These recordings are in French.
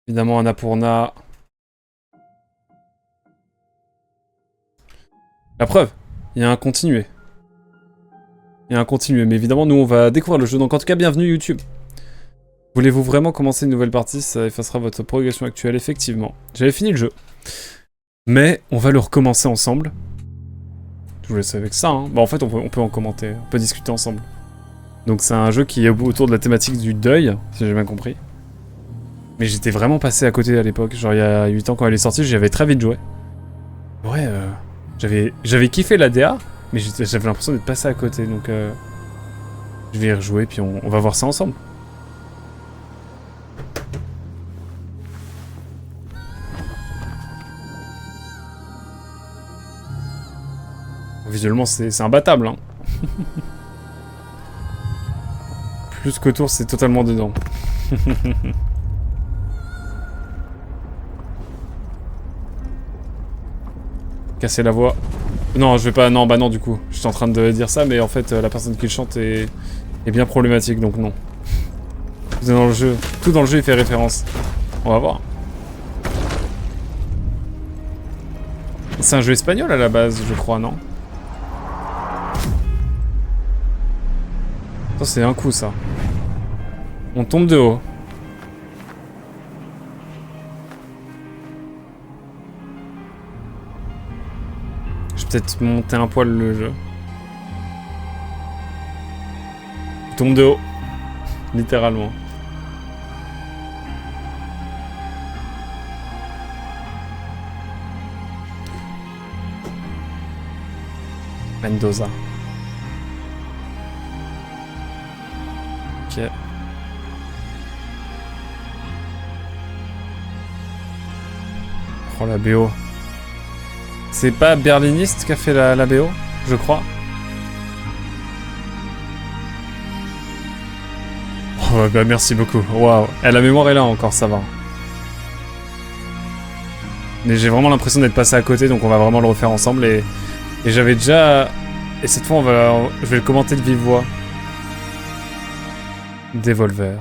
Évidemment, Annapurna. La preuve, il y a un continué. Il y a un continué, mais évidemment, nous, on va découvrir le jeu. Donc, en tout cas, bienvenue YouTube. Voulez-vous vraiment commencer une nouvelle partie? Ça effacera votre progression actuelle, effectivement. J'avais fini le jeu. Mais, on va le recommencer ensemble. Je vous laisse avec ça, hein. Bah, en fait, on peut en commenter. On peut discuter ensemble. Donc, c'est un jeu qui est autour de la thématique du deuil, si j'ai bien compris. Mais j'étais vraiment passé à côté à l'époque. Genre, il y a 8 ans, quand elle est sortie, j'y avais très vite joué. Ouais, j'avais kiffé la DA, mais j'avais l'impression d'être passé à côté, donc je vais y rejouer, puis on va voir ça ensemble. Visuellement, c'est imbattable, hein. Plus qu'autour, c'est totalement dedans. Casser la voix. Non, je vais pas... Non, bah non, du coup. Je suis en train de dire ça, mais en fait, la personne qui le chante est bien problématique, donc non. Tout dans le jeu. Tout dans le jeu, il fait référence. On va voir. C'est un jeu espagnol à la base, je crois, non? Ça, c'est un coup, ça. On tombe de haut. Je vais peut-être monter un poil le jeu. Je tombe de haut. Littéralement. Mendoza. Ok. Oh, la BO. C'est pas Berliniste qui a fait la BO, je crois. Oh bah merci beaucoup. Waouh. La mémoire est là encore, ça va. Mais j'ai vraiment l'impression d'être passé à côté, donc on va vraiment le refaire ensemble. Et j'avais déjà... Et cette fois, je vais le commenter de vive voix. Devolver.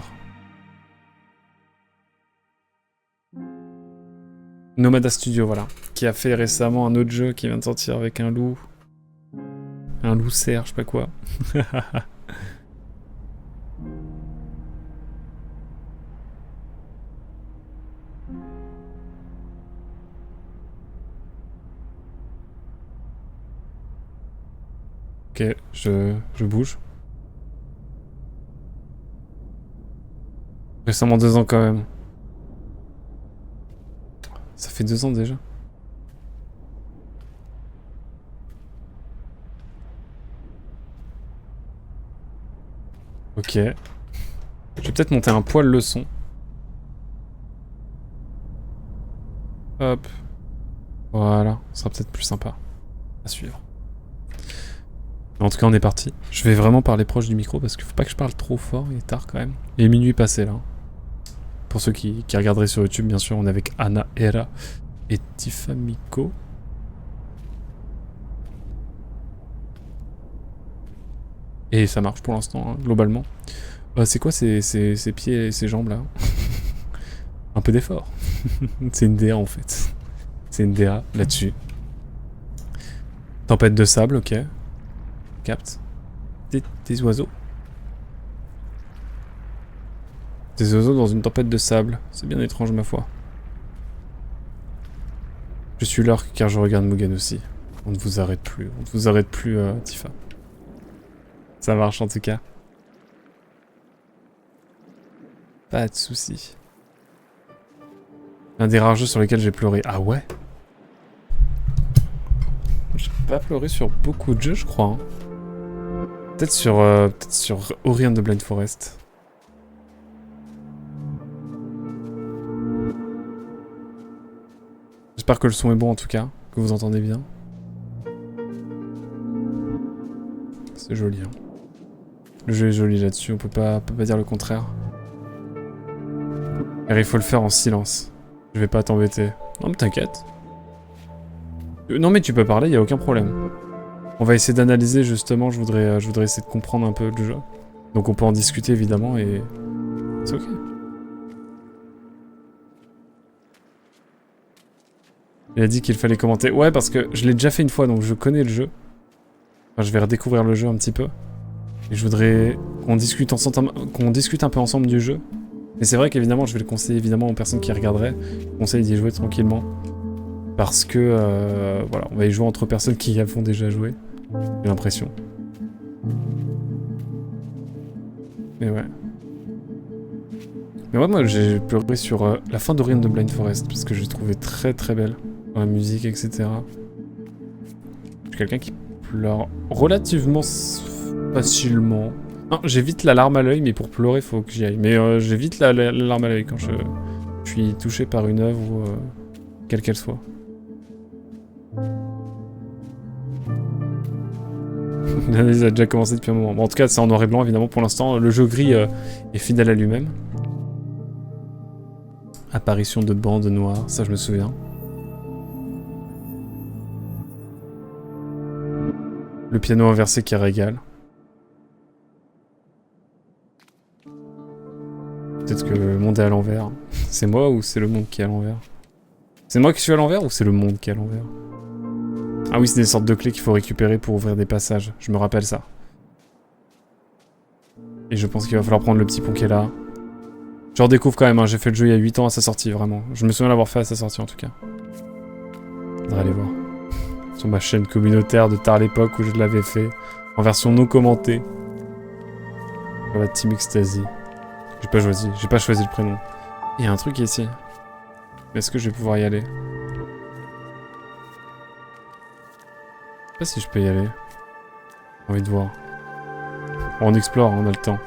Nomada Studio, voilà. Qui a fait récemment un autre jeu qui vient de sortir avec un loup. Un loup cerf, je sais pas quoi. Ok, je bouge. Récemment 2 ans quand même. Ça fait 2 ans déjà. Ok. Je vais peut-être monter un poil le son. Hop. Voilà, ce sera peut-être plus sympa à suivre. En tout cas, on est parti. Je vais vraiment parler proche du micro parce qu'il faut pas que je parle trop fort, il est tard quand même. Il est minuit passé là. Pour ceux qui regarderaient sur YouTube, bien sûr, on est avec Anna Hera et Tifamiko. Et ça marche pour l'instant, hein, globalement. C'est quoi ces pieds et ces jambes là? Un peu d'effort. C'est une DA en fait. C'est une DA là-dessus. Tempête de sable, ok. Capte. Des oiseaux. Des oiseaux dans une tempête de sable. C'est bien étrange, ma foi. Je suis l'heure car je regarde Mugen aussi. On ne vous arrête plus. On ne vous arrête plus, Tifa. Ça marche en tout cas. Pas de soucis. Un des rares jeux sur lesquels j'ai pleuré. Ah ouais? J'ai pas pleuré sur beaucoup de jeux, je crois. Hein. Peut-être sur Ori and the Blind Forest. J'espère que le son est bon en tout cas, que vous entendez bien. C'est joli, hein. Le jeu est joli là-dessus, on peut pas dire le contraire. Et il faut le faire en silence. Je vais pas t'embêter. Non mais t'inquiète. Non mais tu peux parler, y a aucun problème. On va essayer d'analyser justement, je voudrais essayer de comprendre un peu le jeu. Donc on peut en discuter évidemment et... C'est ok. Il a dit qu'il fallait commenter. Ouais, parce que je l'ai déjà fait une fois, donc je connais le jeu. Enfin, je vais redécouvrir le jeu un petit peu. Et je voudrais qu'on discute un peu ensemble du jeu. Mais c'est vrai qu'évidemment, je vais le conseiller évidemment aux personnes qui regarderaient. Je conseille d'y jouer tranquillement. Parce que, voilà, on va y jouer entre personnes qui y avons déjà joué. J'ai l'impression. Mais ouais. Mais ouais, moi j'ai pleuré sur la fin d'Ori and the Blind Forest. Parce que je l'ai trouvé très très belle. Dans la musique, etc. Je suis quelqu'un qui pleure relativement facilement. Non, j'évite la larme à l'œil, mais pour pleurer, faut que j'y aille. Mais j'évite la larme à l'œil quand je suis touché par une œuvre, quelle qu'elle soit. L'analyse a déjà commencé depuis un moment. Bon, en tout cas, c'est en noir et blanc, évidemment, pour l'instant. Le jeu gris est fidèle à lui-même. Apparition de bandes noires, ça je me souviens. Le piano inversé qui régale. Peut-être que le monde est à l'envers. C'est moi ou c'est le monde qui est à l'envers? C'est moi qui suis à l'envers ou c'est le monde qui est à l'envers? Ah oui, c'est des sortes de clés qu'il faut récupérer pour ouvrir des passages. Je me rappelle ça. Et je pense qu'il va falloir prendre le petit pont qui est là. Je redécouvre quand même, hein. J'ai fait le jeu il y a 8 ans à sa sortie, vraiment. Je me souviens l'avoir fait à sa sortie en tout cas. Faudra aller voir. Sur ma chaîne communautaire de tard l'époque où je l'avais fait. En version non commentée. Voilà, Team Ecstasy. J'ai pas choisi le prénom. Il y a un truc ici. Est-ce que je vais pouvoir y aller? Je sais pas si je peux y aller. J'ai envie de voir. Bon, on explore, on a le temps.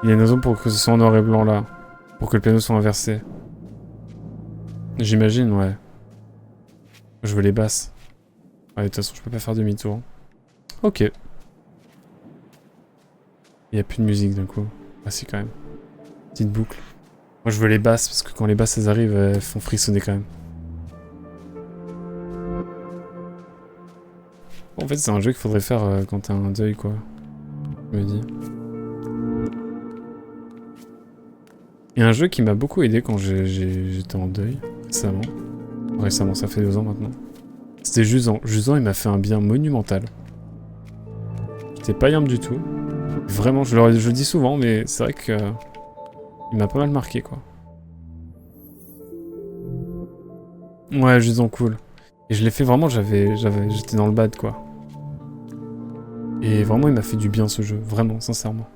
Il y a une raison pour que ce soit en noir et blanc là. Pour que le piano soit inversé. J'imagine, ouais. Je veux les basses. Ouais, de toute façon, je peux pas faire demi-tour. Ok. Il y a plus de musique d'un coup. Ah si, quand même. Petite boucle. Moi, je veux les basses, parce que quand les basses, elles arrivent, elles font frissonner quand même. En fait, c'est un jeu qu'il faudrait faire quand t'as un deuil, quoi. Je me dis. Il y a un jeu qui m'a beaucoup aidé quand j'étais en deuil, récemment. Récemment, ça fait 2 ans maintenant. C'était Jusant. Jusant, il m'a fait un bien monumental. C'était pas yambe du tout. Vraiment, je le dis souvent, mais c'est vrai que... il m'a pas mal marqué, quoi. Ouais, Jusant, cool. Et je l'ai fait vraiment, j'étais dans le bad, quoi. Et vraiment, il m'a fait du bien, ce jeu. Vraiment, sincèrement.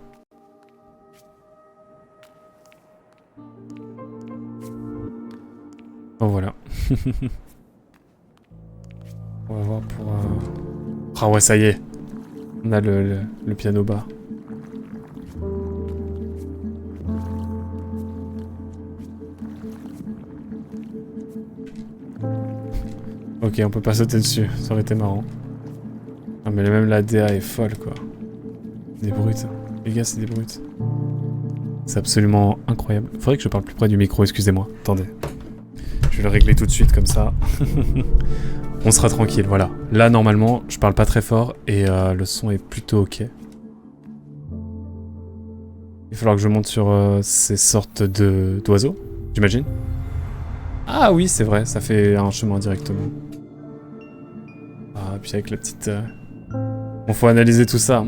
Bon, voilà. On va voir pour... Ah ouais, ça y est. On a le piano bas. Ok, on peut pas sauter dessus. Ça aurait été marrant. Ah, mais même la DA est folle, quoi. Des brutes. Les gars, c'est des brutes. C'est absolument incroyable. Faudrait que je parle plus près du micro, excusez-moi. Attendez. Je vais le régler tout de suite, comme ça. On sera tranquille, voilà. Là, normalement, je parle pas très fort et le son est plutôt ok. Il va falloir que je monte sur ces sortes d'oiseaux, j'imagine. Ah oui, c'est vrai, ça fait un chemin directement. Ah, puis avec la petite... Bon, faut analyser tout ça.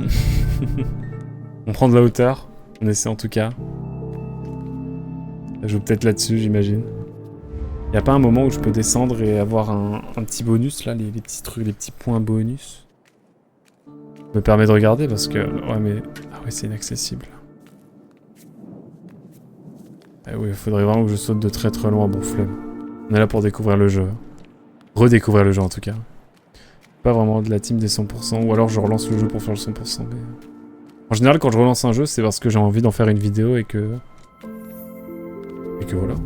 On prend de la hauteur, on essaie en tout cas. Ça joue peut-être là-dessus, j'imagine. Y a pas un moment où je peux descendre et avoir un petit bonus là, les petits trucs, les petits points bonus? Me permet de regarder parce que... Ouais mais... Ah ouais, c'est inaccessible. Ah oui, il faudrait vraiment que je saute de très très loin, bon flemme. On est là pour découvrir le jeu. Redécouvrir le jeu en tout cas. Pas vraiment de la team des 100%, ou alors je relance le jeu pour faire le 100%. Mais... En général, quand je relance un jeu, c'est parce que j'ai envie d'en faire une vidéo et que voilà.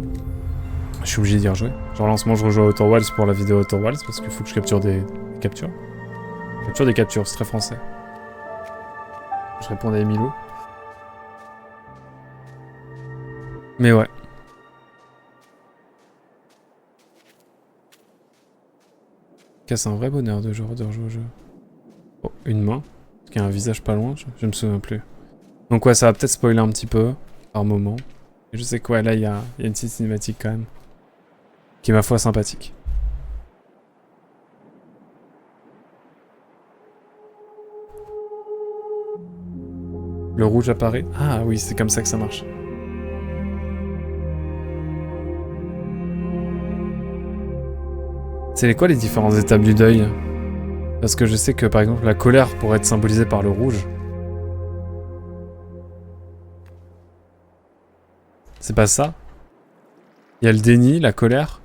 Je suis obligé d'y rejouer. Genre en ce moment, je rejoue à Outer Wilds pour la vidéo Outer Wilds parce qu'il faut que je capture des captures. Capture des captures, c'est très français. Je réponds à Emilio. Mais ouais. C'est un vrai bonheur de rejouer au jeu. Oh, une main. Parce qu'il y a un visage pas loin, je me souviens plus. Donc ouais, ça va peut-être spoiler un petit peu, par moment. Et je sais que ouais, là, il y a une petite cinématique quand même. qui est ma foi sympathique. Le rouge apparaît. Ah oui, c'est comme ça que ça marche. C'est quoi les différentes étapes du deuil? Parce que je sais que par exemple la colère pourrait être symbolisée par le rouge. C'est pas ça? Il y a le déni, la colère.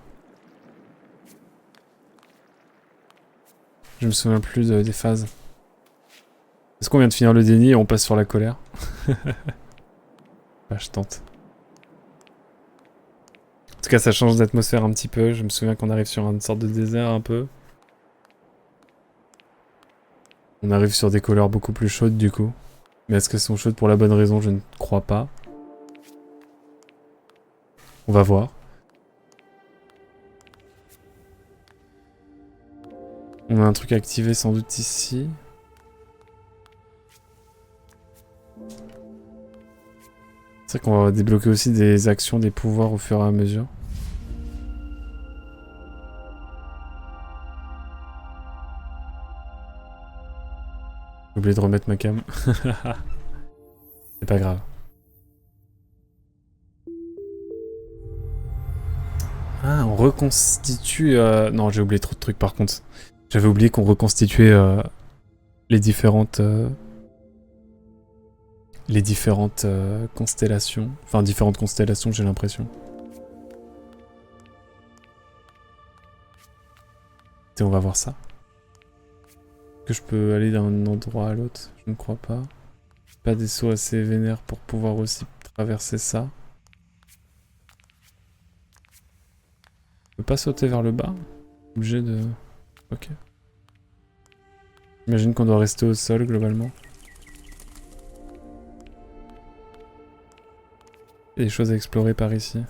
Je me souviens plus des phases. Est-ce qu'on vient de finir le déni et on passe sur la colère? Bah, je tente. En tout cas, ça change d'atmosphère un petit peu. Je me souviens qu'on arrive sur une sorte de désert un peu. On arrive sur des couleurs beaucoup plus chaudes du coup. Mais est-ce qu'elles sont chaudes pour la bonne raison? Je ne crois pas. On va voir. On a un truc activé sans doute ici. C'est vrai qu'on va débloquer aussi des actions, des pouvoirs au fur et à mesure. J'ai oublié de remettre ma cam. C'est pas grave. Ah, on reconstitue... Non, j'ai oublié trop de trucs par contre. J'avais oublié qu'on reconstituait les différentes... constellations. Enfin, différentes constellations, j'ai l'impression. Et on va voir ça. Est-ce que je peux aller d'un endroit à l'autre? Je ne crois pas. Pas des sauts assez vénères pour pouvoir aussi traverser ça. Je peux pas sauter vers le bas? Obligé de... Ok. J'imagine qu'on doit rester au sol globalement. Il y a des choses à explorer par ici.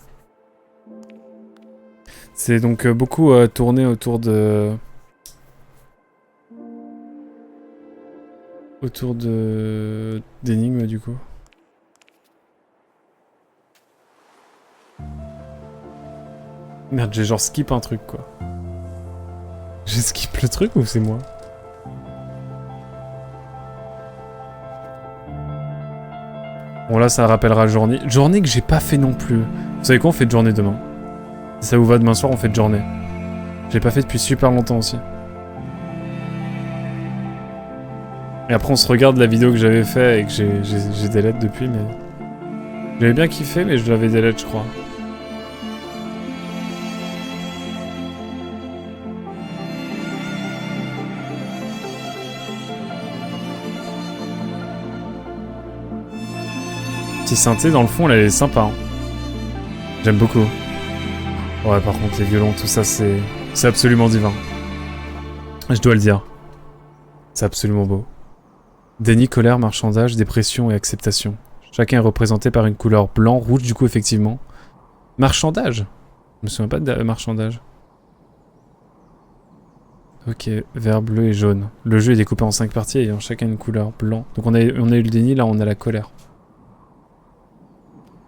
C'est donc beaucoup tourné autour de... d'énigmes du coup. Merde, j'ai genre skip un truc quoi. J'ai skip le truc ou c'est moi? Bon là ça rappellera journée. Journée que j'ai pas fait non plus. Vous savez quoi, on fait de journée demain. Si ça vous va demain soir, on fait de journée. J'ai pas fait depuis super longtemps aussi. Et après on se regarde la vidéo que j'avais fait et que j'ai delete depuis mais... J'avais bien kiffé mais je l'avais delete je crois. Petit synthé dans le fond, elle est sympa. Hein. J'aime beaucoup. Ouais, par contre, les violons, tout ça, c'est absolument divin. Je dois le dire. C'est absolument beau. Déni, colère, marchandage, dépression et acceptation. Chacun est représenté par une couleur blanc, rouge, du coup, effectivement. Marchandage? Je me souviens pas de marchandage. Ok, vert, bleu et jaune. Le jeu est découpé en 5 parties ayant chacun une couleur blanc. Donc on a eu le déni, là on a la colère.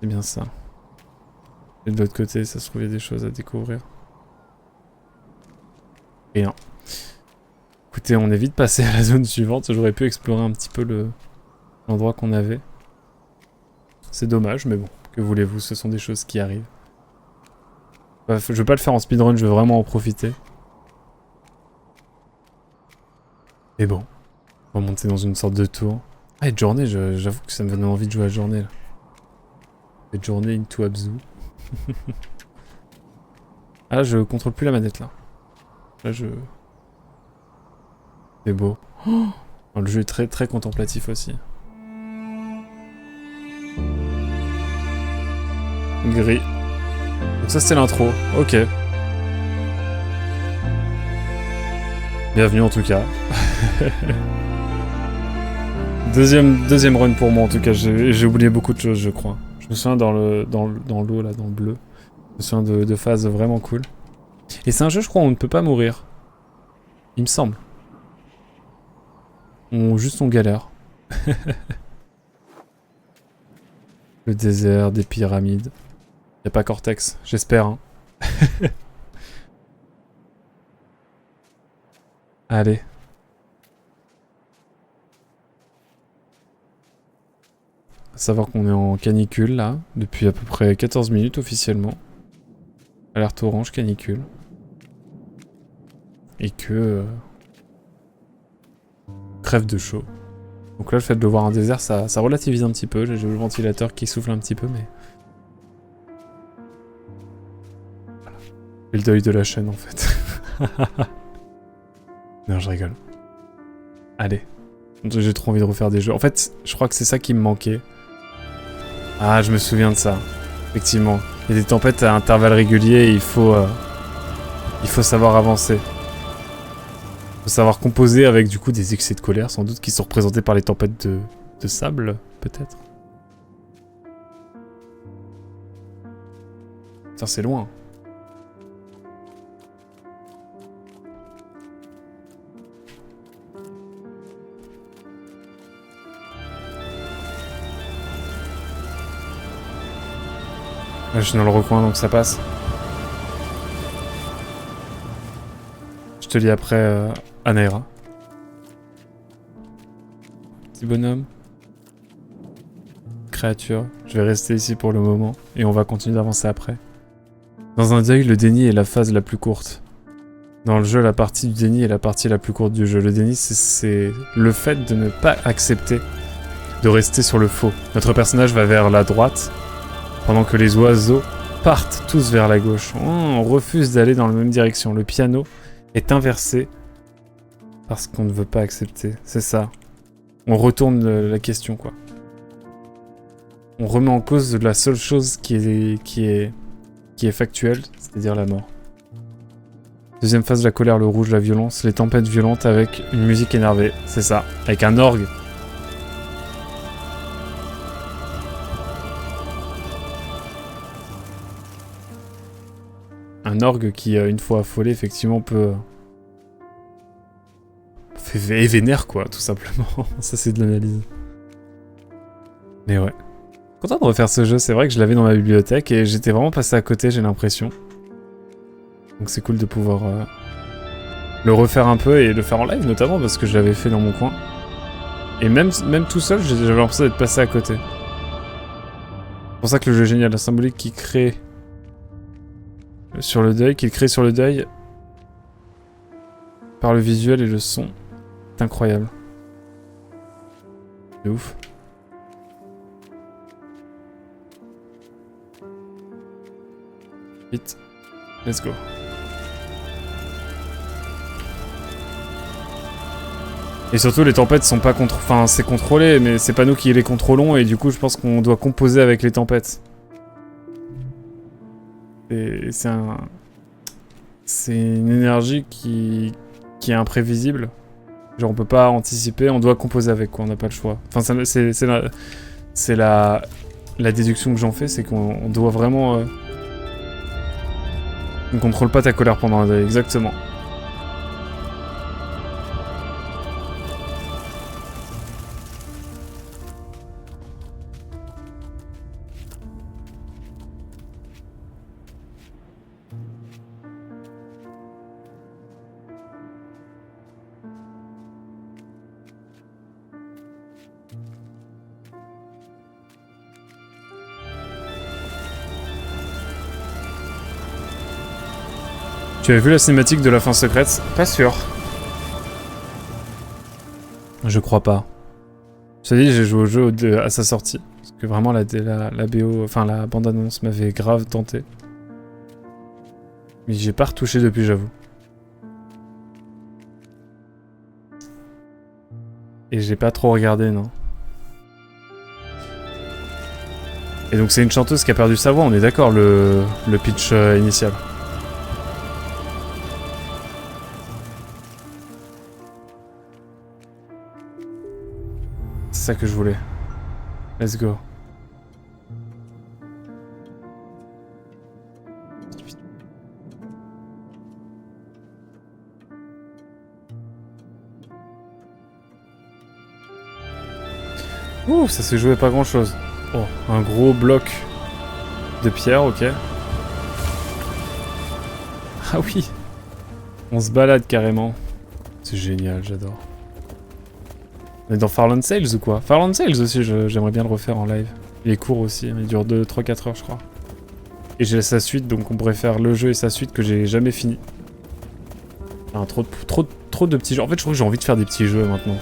C'est bien ça. Et de l'autre côté, ça se trouve, il y a des choses à découvrir. Rien. Écoutez, on est vite passé à la zone suivante. J'aurais pu explorer un petit peu l'endroit qu'on avait. C'est dommage, mais bon, que voulez-vous, ce sont des choses qui arrivent. Bref, je vais pas le faire en speedrun, je veux vraiment en profiter. Et bon, on va monter dans une sorte de tour. Ah, et de journée, j'avoue que ça me donne envie de jouer à journée, là. Cette journée into Abzu. Ah là, je contrôle plus la manette là. Là, c'est beau. Oh, le jeu est très très contemplatif aussi. Gris. Donc ça c'était l'intro. Ok. Bienvenue en tout cas. Deuxième run pour moi en tout cas. J'ai oublié beaucoup de choses je crois. Je me souviens dans l'eau là, dans le bleu. Je me souviens de phases vraiment cool. Et c'est un jeu je crois où on ne peut pas mourir. Il me semble. Juste on galère. Le désert, des pyramides. Y'a pas Cortex, j'espère. Hein. Allez. À savoir qu'on est en canicule là, depuis à peu près 14 minutes officiellement. Alerte orange, canicule. Et que... crève de chaud. Donc là, le fait de voir un désert, ça relativise un petit peu. J'ai le ventilateur qui souffle un petit peu, mais... Voilà. C'est le deuil de la chaîne, en fait. Non, je rigole. Allez. J'ai trop envie de refaire des jeux. En fait, je crois que c'est ça qui me manquait. Ah, je me souviens de ça. Effectivement. Il y a des tempêtes à intervalles réguliers et il faut savoir avancer. Il faut savoir composer avec du coup des excès de colère, sans doute, qui sont représentés par les tempêtes de sable, peut-être. Putain, c'est loin. Je suis dans le recoin donc ça passe. Je te lis après Anaera. Petit bonhomme. Créature. Je vais rester ici pour le moment et on va continuer d'avancer après. Dans un deuil, le déni est la phase la plus courte. Dans le jeu, la partie du déni est la partie la plus courte du jeu. Le déni, c'est le fait de ne pas accepter de rester sur le faux. Notre personnage va vers la droite, pendant que les oiseaux partent tous vers la gauche. Oh, on refuse d'aller dans la même direction. Le piano est inversé parce qu'on ne veut pas accepter. C'est ça. On retourne la question, quoi. On remet en cause la seule chose qui est factuelle, c'est-à-dire la mort. Deuxième phase, la colère, le rouge, la violence, les tempêtes violentes avec une musique énervée. C'est ça. Avec un orgue. Un orgue qui, une fois affolé, effectivement, peut... est vénère, quoi, tout simplement. Ça, c'est de l'analyse. Mais ouais. Content de refaire ce jeu, c'est vrai que je l'avais dans ma bibliothèque et j'étais vraiment passé à côté, j'ai l'impression. Donc c'est cool de pouvoir le refaire un peu et le faire en live, notamment, parce que je l'avais fait dans mon coin. Et même tout seul, j'avais l'impression d'être passé à côté. C'est pour ça que le jeu est génial, la symbolique qui crée... sur le deuil, qu'il crée sur le deuil par le visuel et le son. C'est incroyable. C'est ouf. Vite. Let's go. Et surtout, les tempêtes sont pas contrôlées. Enfin, c'est contrôlé, mais c'est pas nous qui les contrôlons, et du coup, je pense qu'on doit composer avec les tempêtes. Et c'est une énergie qui est imprévisible. Genre on peut pas anticiper, on doit composer avec, quoi, on n'a pas le choix. Enfin c'est la déduction que j'en fais, c'est qu'on doit vraiment... On ne contrôle pas ta colère pendant un deuil, exactement. Tu avais vu la cinématique de la fin secrète? Pas sûr. Je crois pas. Je te dis, j'ai joué au jeu à sa sortie. Parce que vraiment la BO, enfin la bande-annonce m'avait grave tenté. Mais j'ai pas retouché depuis, j'avoue. Et j'ai pas trop regardé, non. Et donc c'est une chanteuse qui a perdu sa voix, on est d'accord, le pitch initial. C'est ça que je voulais. Let's go. Ouh, ça se jouait pas grand chose. Oh, un gros bloc de pierre, ok. Ah oui. On se balade carrément C'est génial, j'adore. On est dans Farland Sales ou quoi? Farland Sales aussi, j'aimerais bien le refaire en live. Il est court aussi, il dure 3-4 heures je crois. Et j'ai sa suite, donc on pourrait faire le jeu et sa suite que j'ai jamais fini. Enfin, trop de petits jeux. En fait, je crois que j'ai envie de faire des petits jeux maintenant.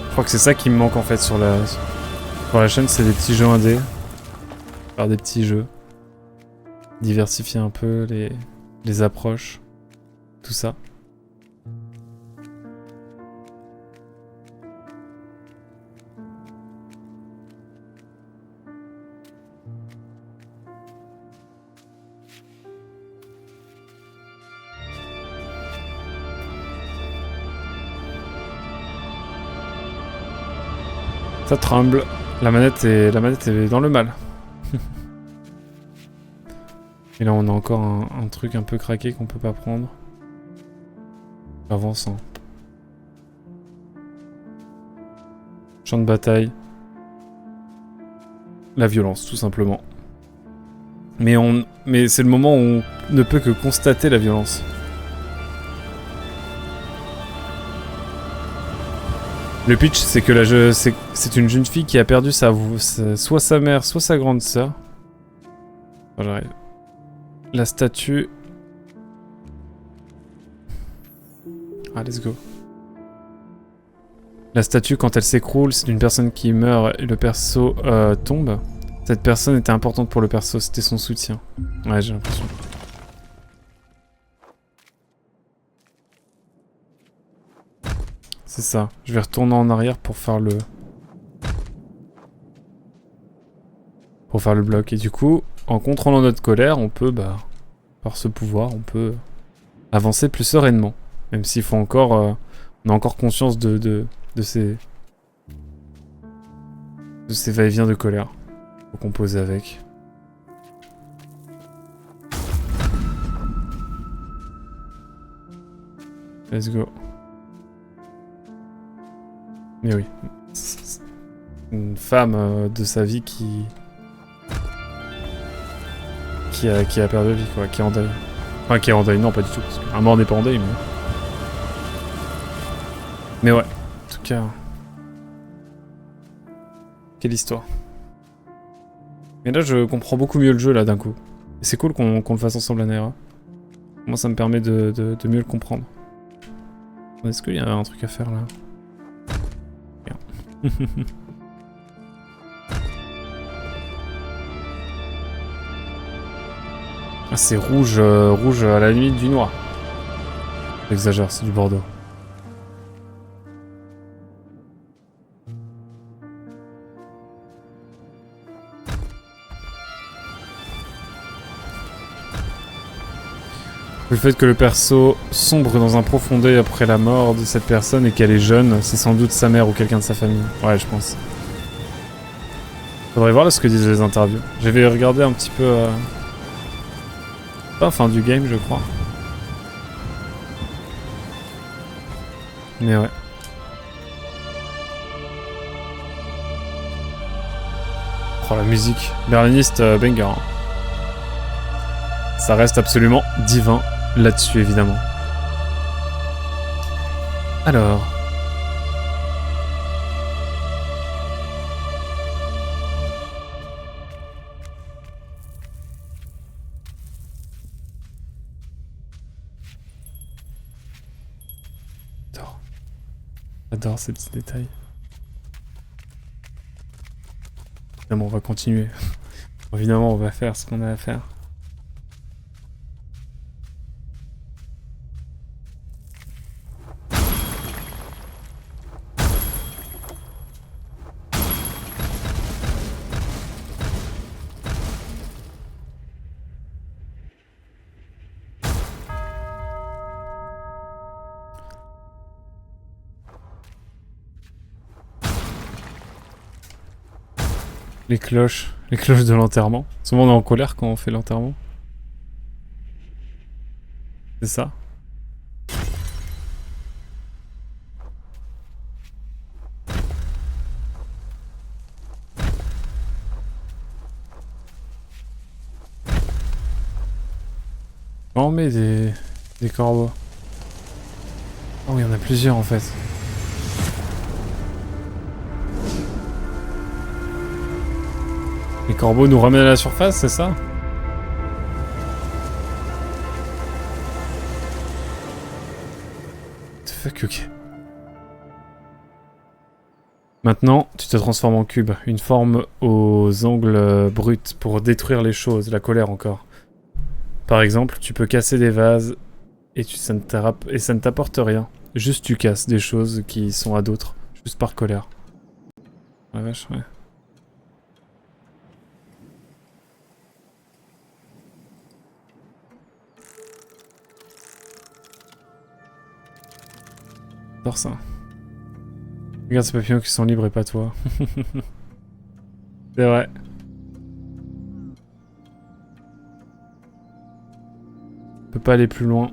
Je crois que c'est ça qui me manque en fait sur la chaîne, c'est des petits jeux indés. Faire des petits jeux. Diversifier un peu les approches. Tout ça. Ça tremble. La manette est dans le mal. Et là on a encore un truc un peu craqué qu'on peut pas prendre. Avançant. Champ de bataille. La violence, tout simplement. Mais c'est le moment où on ne peut que constater la violence. Le pitch, c'est que c'est une jeune fille qui a perdu soit sa mère, soit sa grande sœur. Oh, j'arrive. La statue... Ah, let's go. La statue, quand elle s'écroule, c'est une personne qui meurt et le perso tombe. Cette personne était importante pour le perso, c'était son soutien. Ouais, j'ai l'impression. C'est ça. Je vais retourner en arrière pour faire le... bloc. Et du coup, en contrôlant notre colère, on peut, par ce pouvoir, on peut avancer plus sereinement. Même s'il faut encore... on a encore conscience de ces va-et-vient de colère. Faut composer avec. Let's go. Mais oui. Une femme de sa vie qui a perdu la vie, quoi, qui est en deuil. Enfin, qui est en deuil, non, pas du tout. Parce qu'un mort n'est pas en deuil, mais... Mais ouais, en tout cas... Quelle histoire. Mais là, je comprends beaucoup mieux le jeu, là, d'un coup. Et c'est cool qu'on le fasse ensemble à Naira. Moi, ça me permet de mieux le comprendre. Est-ce qu'il y a un truc à faire, là? Ah, c'est rouge, rouge à la limite du noir. J'exagère, c'est du bordeaux. Le fait que le perso sombre dans un profond deuil après la mort de cette personne et qu'elle est jeune, c'est sans doute sa mère ou quelqu'un de sa famille. Ouais, je pense. Faudrait voir là ce que disent les interviews. J'avais regardé un petit peu... Pas fin du game, je crois. Mais ouais. Oh, la musique. Berliniste banger. Hein. Ça reste absolument divin là-dessus, évidemment. Alors... J'adore ces petits détails. Évidemment, on va continuer. Évidemment, on va faire ce qu'on a à faire. Les cloches de l'enterrement. Souvent on est en colère quand on fait l'enterrement. C'est ça. Oh, on met des corbeaux. Oh, il y en a plusieurs en fait. Les corbeaux nous ramènent à la surface, c'est ça? What the fuck, ok. Maintenant, tu te transformes en cube. Une forme aux angles bruts pour détruire les choses, la colère encore. Par exemple, tu peux casser des vases et ça ne t'apporte rien. Juste tu casses des choses qui sont à d'autres, juste par colère. La vache, ouais. J'adore ça. Regarde ces papillons qui sont libres et pas toi. C'est vrai. Je peux pas aller plus loin.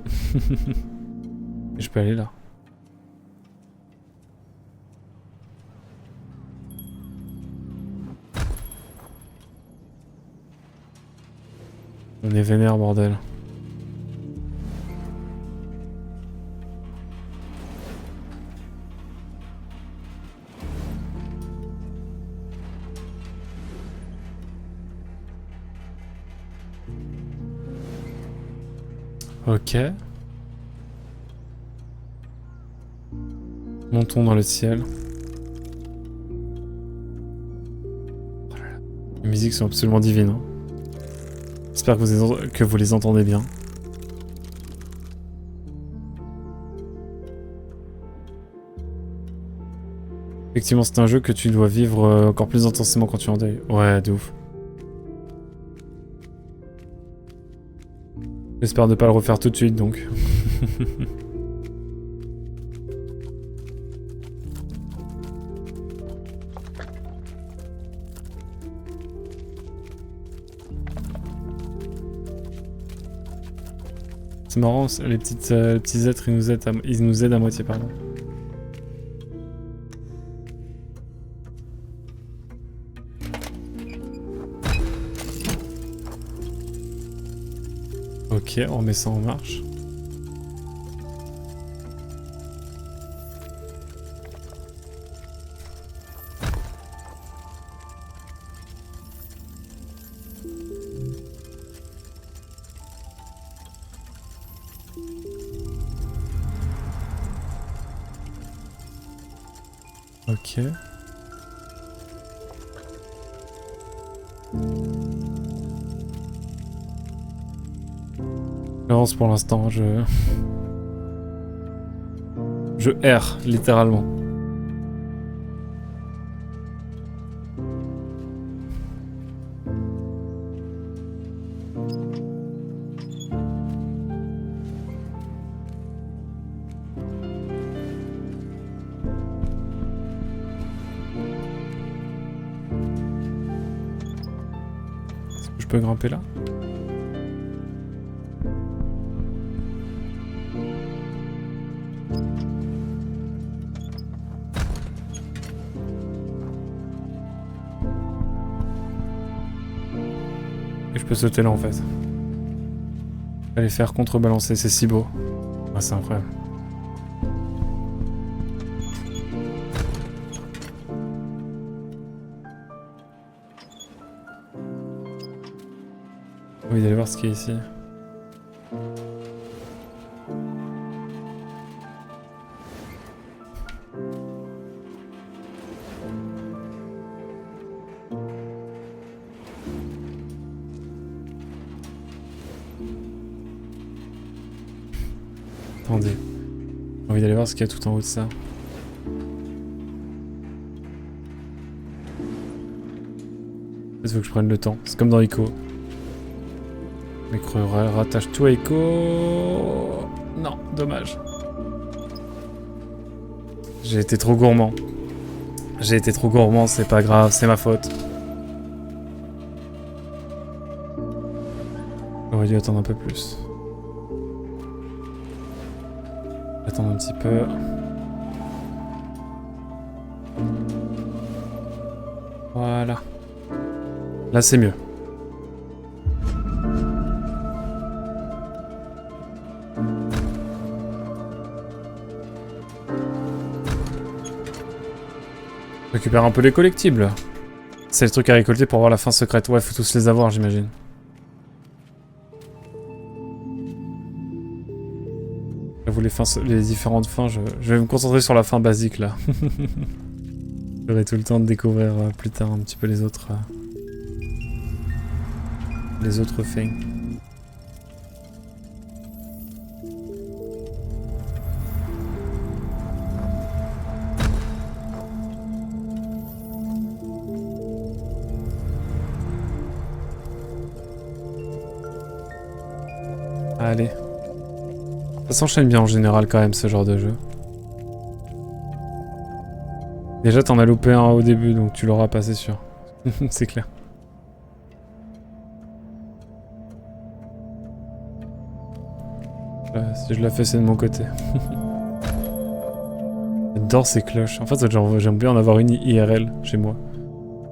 Je peux aller là. On est vénère, bordel. Ok. Montons dans le ciel. Oh là là. Les musiques sont absolument divines. Hein. J'espère que vous les entendez bien. Effectivement, c'est un jeu que tu dois vivre encore plus intensément quand tu es en deuil. Ouais, de ouf. J'espère ne pas le refaire tout de suite, donc. C'est marrant, les petits êtres, ils nous aident à moitié, pardon. Ok, on remet ça en marche. Ok. J'avance pour l'instant, je erre, littéralement. Est-ce que je peux grimper là? Et je peux sauter là en fait. Aller faire contrebalancer, c'est si beau. Ah, c'est incroyable. Oui, d'aller voir ce qu'il y a ici. Attendez. J'ai envie d'aller voir ce qu'il y a tout en haut de ça. Il faut que je prenne le temps. C'est comme dans Ico. Micro rattache-toi Ico. Non, dommage. J'ai été trop gourmand. J'ai été trop gourmand, c'est pas grave, c'est ma faute. J'aurais dû attendre un peu plus. Attendre un petit peu. Voilà. Là, c'est mieux. récupère un peu les collectibles. C'est le truc à récolter pour avoir la fin secrète. Ouais, faut tous les avoir, j'imagine. J'avoue, les différentes fins, je vais me concentrer sur la fin basique, là. J'aurai tout le temps de découvrir plus tard un petit peu les autres fins. Allez. Ça s'enchaîne bien en général quand même ce genre de jeu. Déjà t'en as loupé un au début donc tu l'auras pas c'est sûr. C'est clair. Si je la fais c'est de mon côté. J'adore ces cloches. En fait j'aime bien en avoir une IRL chez moi.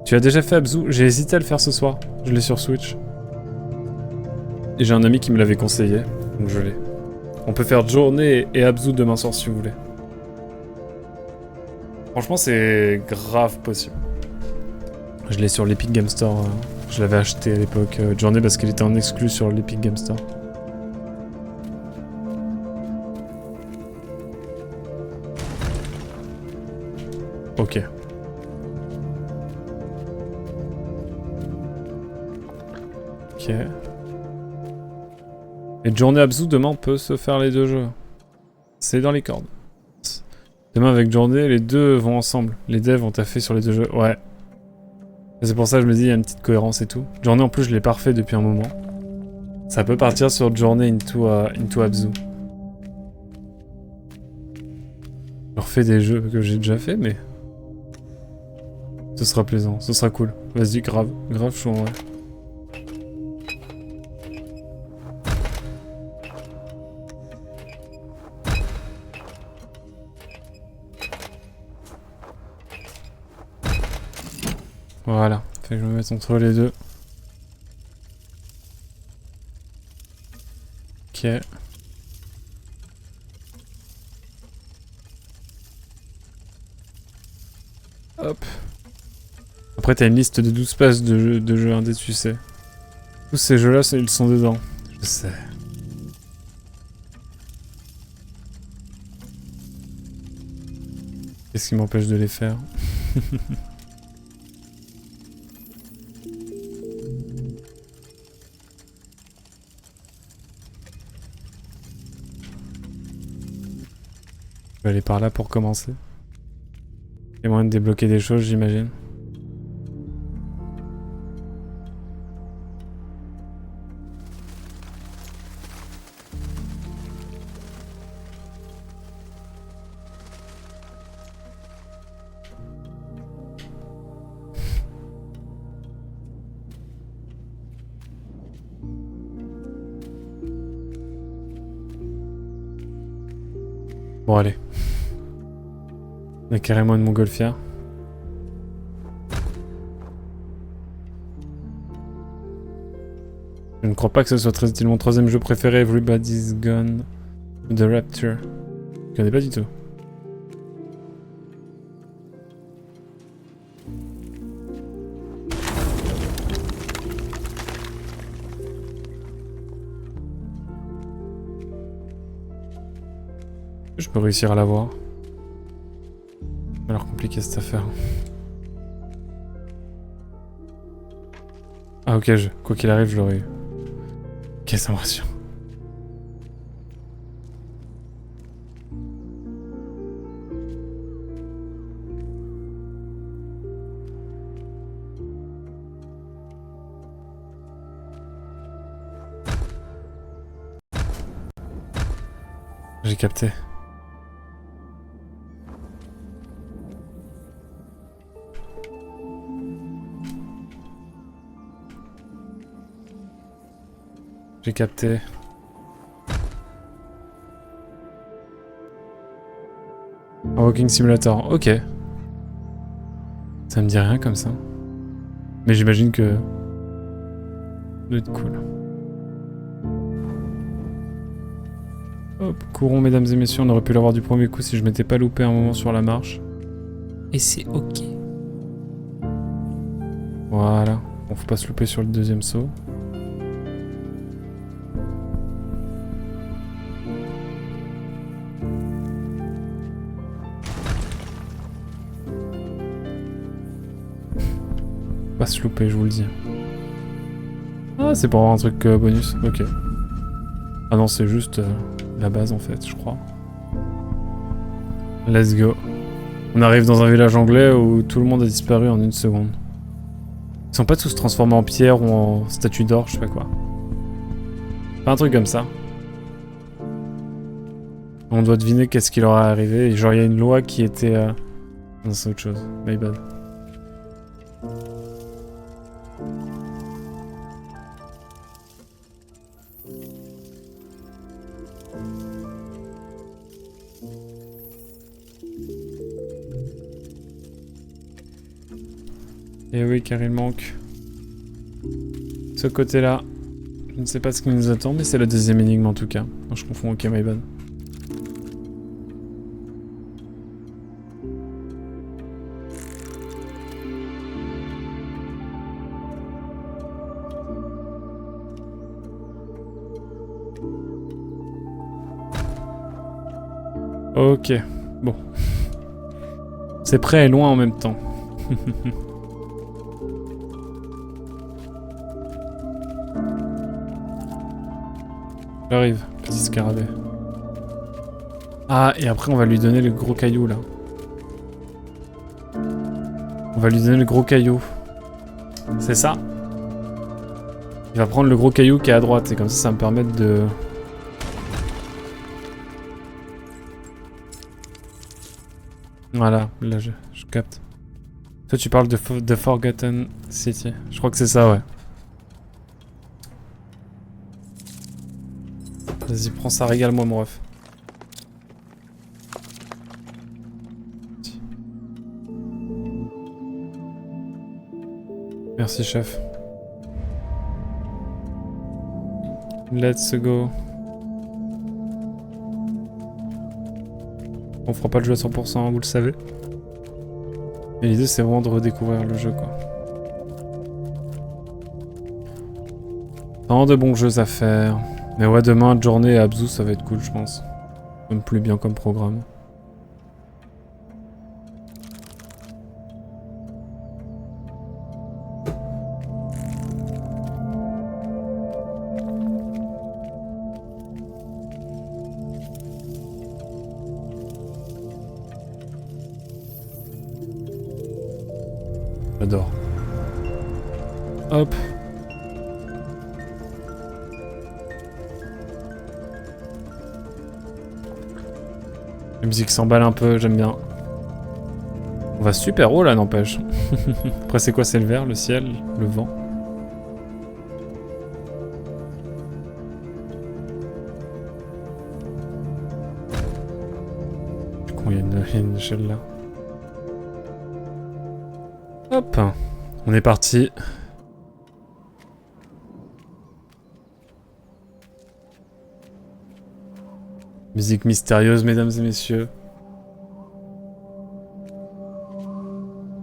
Tu as déjà fait Abzu? J'ai hésité à le faire ce soir. Je l'ai sur Switch. Et j'ai un ami qui me l'avait conseillé, donc je l'ai. On peut faire Journée et Abzu demain soir si vous voulez. Franchement, c'est grave possible. Je l'ai sur l'Epic Game Store. Je l'avais acheté à l'époque, Journée, parce qu'il était en exclu sur l'Epic Game Store. Ok. Ok. Et Journée Abzu, demain, on peut se faire les deux jeux. C'est dans les cordes. Demain, avec Journée, les deux vont ensemble. Les devs ont taffé sur les deux jeux. Ouais. C'est pour ça que je me dis, il y a une petite cohérence et tout. Journée, en plus, je l'ai parfait depuis un moment. Ça peut partir sur Journée into Abzu. Je refais des jeux que j'ai déjà fait, mais... Ce sera plaisant, ce sera cool. Vas-y, grave chaud, ouais. Voilà, fait que je me mette entre les deux. Ok. Hop. Après t'as une liste de 12 pages de jeux indés, tu sais. Tous ces jeux-là, ils sont dedans. Je sais. Qu'est-ce qui m'empêche de les faire? Je vais aller par là pour commencer. Il y a moyen de débloquer des choses, j'imagine. Bon allez. On a carrément une montgolfière. Je ne crois pas que ce soit mon troisième jeu préféré, Everybody's Gone The Rapture. Je connais pas du tout. Je peux réussir à l'avoir. Ça a l'air compliqué cette affaire. Ah ok, quoi qu'il arrive, je l'aurai eu. Ok, ça me rassure. J'ai capté. J'ai capté. Un Walking Simulator, ok. Ça me dit rien comme ça. Mais j'imagine que... ça doit être cool. Hop, courons mesdames et messieurs, on aurait pu l'avoir du premier coup si je m'étais pas loupé un moment sur la marche. Et c'est ok. Voilà. Bon, faut pas se louper sur le deuxième saut. Faut pas se louper, je vous le dis. Ah, c'est pour avoir un truc bonus. Ok. Ah non, c'est juste la base en fait, je crois. Let's go. On arrive dans un village anglais où tout le monde a disparu en une seconde. Ils sont pas tous transformés en pierre ou en statue d'or, je sais pas quoi. Pas un truc comme ça. On doit deviner qu'est-ce qui leur est arrivé. Et genre, il y a une loi qui était... Non, c'est autre chose. My bad. Et oui, car il manque... Ce côté-là. Je ne sais pas ce qui nous attend, mais c'est la deuxième énigme en tout cas. Non, je confonds, ok, my bad. Ok, bon. C'est près et loin en même temps. J'arrive, petit scarabée. Ah, et après on va lui donner le gros caillou là. On va lui donner le gros caillou. C'est ça. Il va prendre le gros caillou qui est à droite et comme ça, ça va me permettre de... Voilà, là je capte. Toi tu parles de Forgotten City. Je crois que c'est ça, ouais. Vas-y, prends ça, régale-moi mon ref. Merci chef. Let's go. On fera pas le jeu à 100%, vous le savez. Et l'idée c'est vraiment de redécouvrir le jeu quoi. Tant de bons jeux à faire. Mais ouais, demain, journée à Abzu, ça va être cool je pense. Ça me plaît bien comme programme. J'adore. Hop. La musique s'emballe un peu, j'aime bien. On va super haut là, n'empêche. Après c'est quoi? C'est le vert, le ciel, le vent. Du coup, il y a une échelle là. Hop. On est parti. Musique mystérieuse, mesdames et messieurs.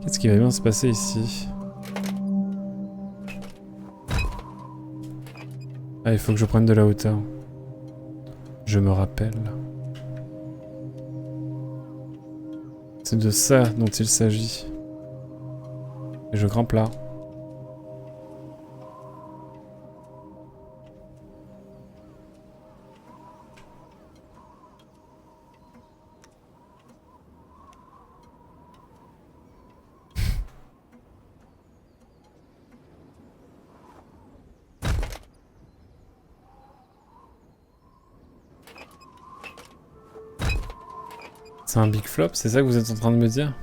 Qu'est-ce qui va bien se passer ici? Ah, il faut que je prenne de la hauteur. Je me rappelle. C'est de ça dont il s'agit. Et je grimpe là. C'est un big flop, c'est ça que vous êtes en train de me dire?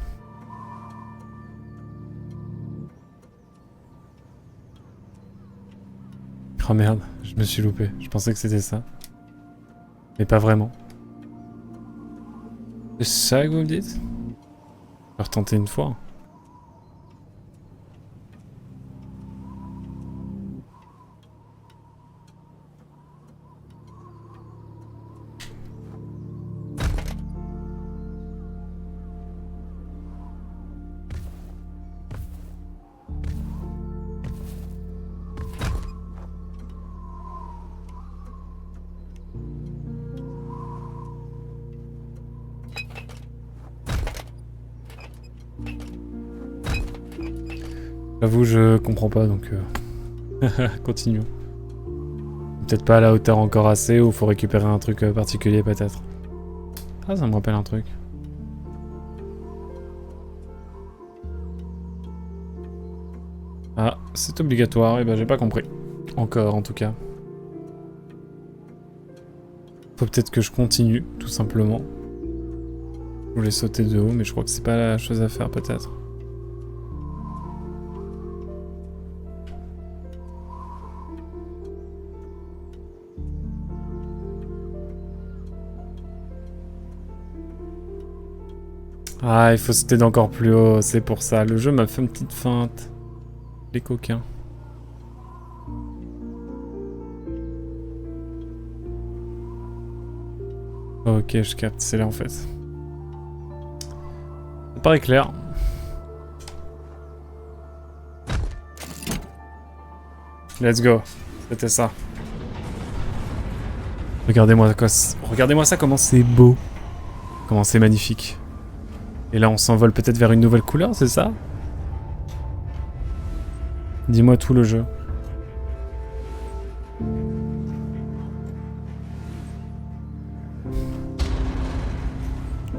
Oh merde, je me suis loupé. Je pensais que c'était ça. Mais pas vraiment. C'est ça que vous me dites? Je vais retenter une fois. J'avoue, je comprends pas, donc... Continuons. Peut-être pas à la hauteur encore assez, ou faut récupérer un truc particulier, peut-être. Ah, ça me rappelle un truc. Ah, c'est obligatoire, et ben j'ai pas compris. Encore, en tout cas. Faut peut-être que je continue, tout simplement. Je voulais sauter de haut, mais je crois que c'est pas la chose à faire, peut-être. Ah, il faut sauter d'encore plus haut, c'est pour ça. Le jeu m'a fait une petite feinte. Les coquins. Ok, je capte, c'est là en fait. Ça paraît clair. Let's go. C'était ça. Regardez-moi ça, comment c'est beau. Comment c'est magnifique. Et là, on s'envole peut-être vers une nouvelle couleur, c'est ça? Dis-moi tout le jeu.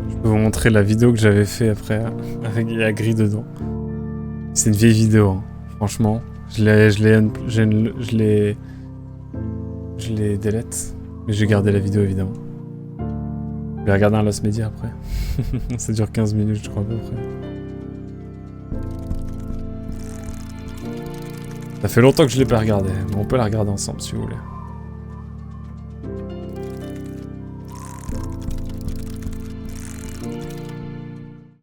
Je peux vous montrer la vidéo que j'avais fait après, avec la grille dedans. C'est une vieille vidéo, hein. Franchement. Je l'ai delete. Mais j'ai gardé la vidéo, évidemment. Je vais regarder un Lost Media après. Ça dure 15 minutes, je crois, à peu près. Ça fait longtemps que je l'ai pas regardé, mais on peut la regarder ensemble si vous voulez.